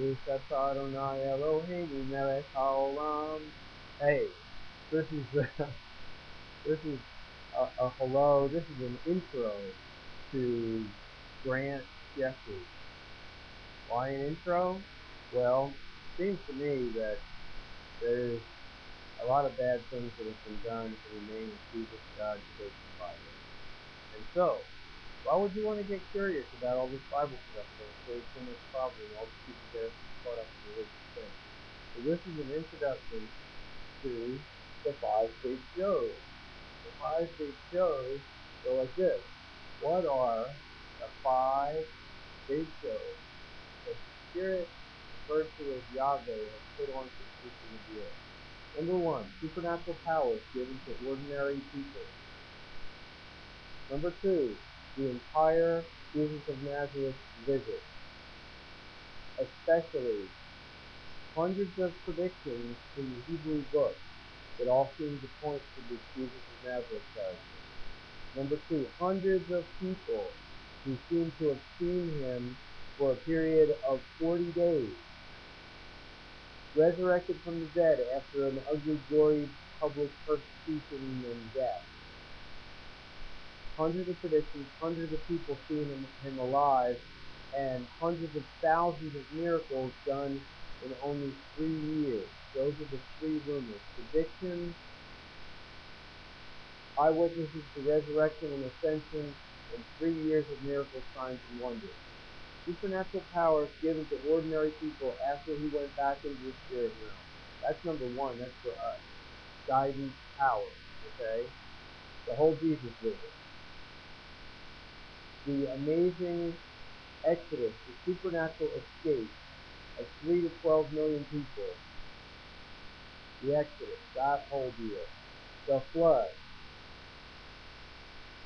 Baruch atah Adonai Eloheinu melech haolam. Hey, this is this is a hello. This is an intro to Grant Jeffries. Why an intro? Well, it seems to me that there's a lot of bad things that have been done in the name of Jesus, God, Church, and Bible. And so, why would you want to get curious about all this Bible stuff that creates so much problem and all these people get caught up in religious things? So this is an introduction to the 5 big shows. The 5 big shows go like this. What are the 5 big shows that the Spirit, referred to as Yahweh, has put on for the people of the earth? Number 1, supernatural powers given to ordinary people. Number 2, the entire Jesus of Nazareth visit, especially hundreds of predictions in the Hebrew book that all seem to point to the Jesus of Nazareth character. Number 2, hundreds of people who seem to have seen him for a period of 40 days, resurrected from the dead after an ugly, gory public persecution and death. Hundreds of predictions, hundreds of people seeing him alive, and hundreds of thousands of miracles done in only 3 years. Those are the 3 rumors. Predictions, eyewitnesses to resurrection and ascension, and 3 years of miracles, signs, and wonders. Supernatural powers given to ordinary people after he went back into the spirit realm. That's number 1. That's for us. Guidance, power. Okay? The whole Jesus visit. The amazing exodus, the supernatural escape of 3 to 12 million people. The exodus, that whole deal. The flood.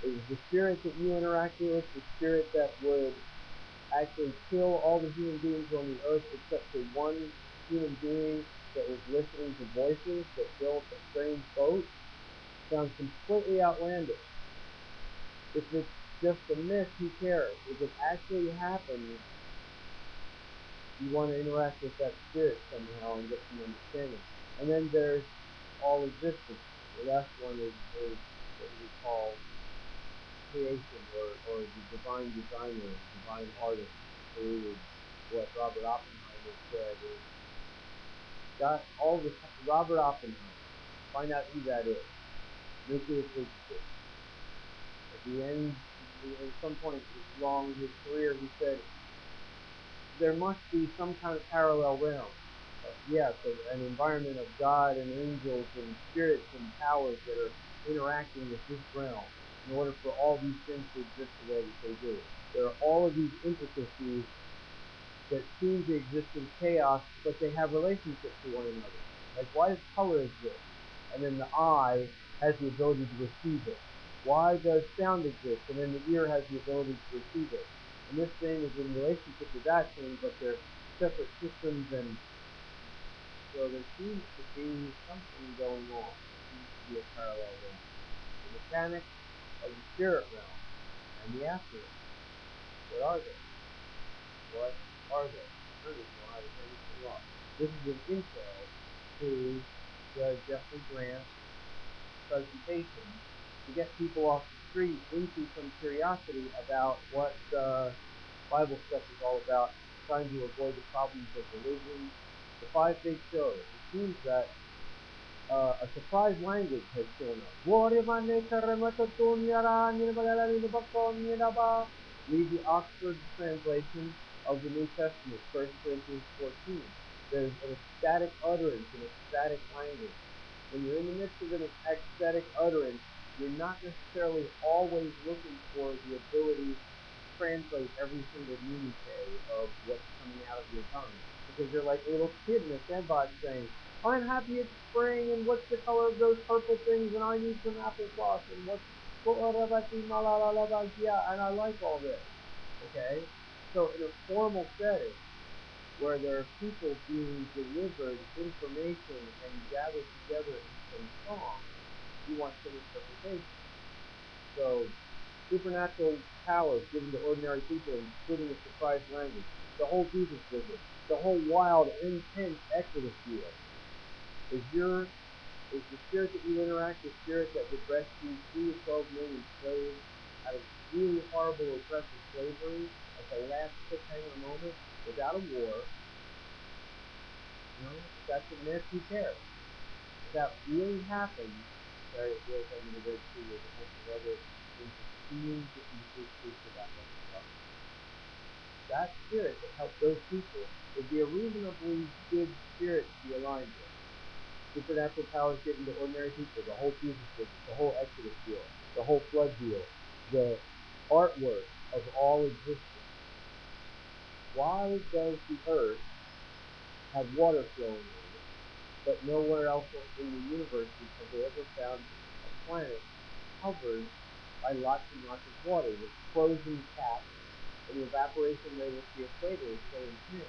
It was the spirit that you interacted with, the spirit that would actually kill all the human beings on the earth except for one human being that was listening to voices that built a strange boat. Sounds completely outlandish. If it's just a myth, who cares? If it actually happens, you want to interact with that spirit somehow and get some understanding. And then there's all existence. The last one is what we call creation, or the divine designer, the divine artist created what Robert Oppenheimer said is got all the Robert Oppenheimer. Find out who that is. Nuclear physicist. At the end, at some point along his career, he said there must be some kind of parallel realm. Yes, an environment of God and angels and spirits and powers that are interacting with this realm in order for all these things to exist the way that they do. There are all of these intricacies that seem to exist in chaos, but they have relationships to one another. Like, why does color exist? And then the eye has the ability to receive it. Why does sound exist? And then the ear has the ability to receive it. And this thing is in relationship with that thing, but they're separate systems, and so there seems to be something going on. There seems to be a parallel realm. The mechanics of the spirit realm and the afterlife. What are they? What are they? I don't even know how to turn this thing off. This is an intro to the Jeffrey Grant presentation to get people off the street into some curiosity about what Bible stuff is all about, trying to avoid the problems of religion. The 5 big shows. It seems that a surprise language has shown up. Read the Oxford translation of the New Testament, 1 Corinthians 14. There's an ecstatic utterance, an ecstatic language. When you're in the midst of an ecstatic utterance, you're not necessarily always looking for the ability to translate every single unity of what's coming out of your tongue. Because you're like a little kid in a sandbox saying, I'm happy it's spring, and what's the color of those purple things, and I need some applesauce, and and I like all this. Okay? So in a formal setting, where there are people being delivered information and gathered together in some song, you want some interpretation. So supernatural powers given to ordinary people, including a surprise landing, the whole Jesus visit, the whole wild, intense Exodus deal. Is the spirit that you interact the spirit that would rescue 3 to 12 million slaves out of really horrible, oppressive slavery at the last cliffhanger moment without a war? That's what Nancy cares. If that really happened, sorry, it feels like I'm going to go through with a bunch of other interesting pieces about that. That spirit that helped those people would be a reasonably good spirit to be aligned with. Supernatural powers given to ordinary people, the whole Jesus business, the whole Exodus deal, the whole flood deal, the artwork of all existence. Why does the earth have water flowing on it, but nowhere else in the universe have they ever found a planet covered by lots and lots of water with frozen caps, and the evaporation rate at the equator is so intense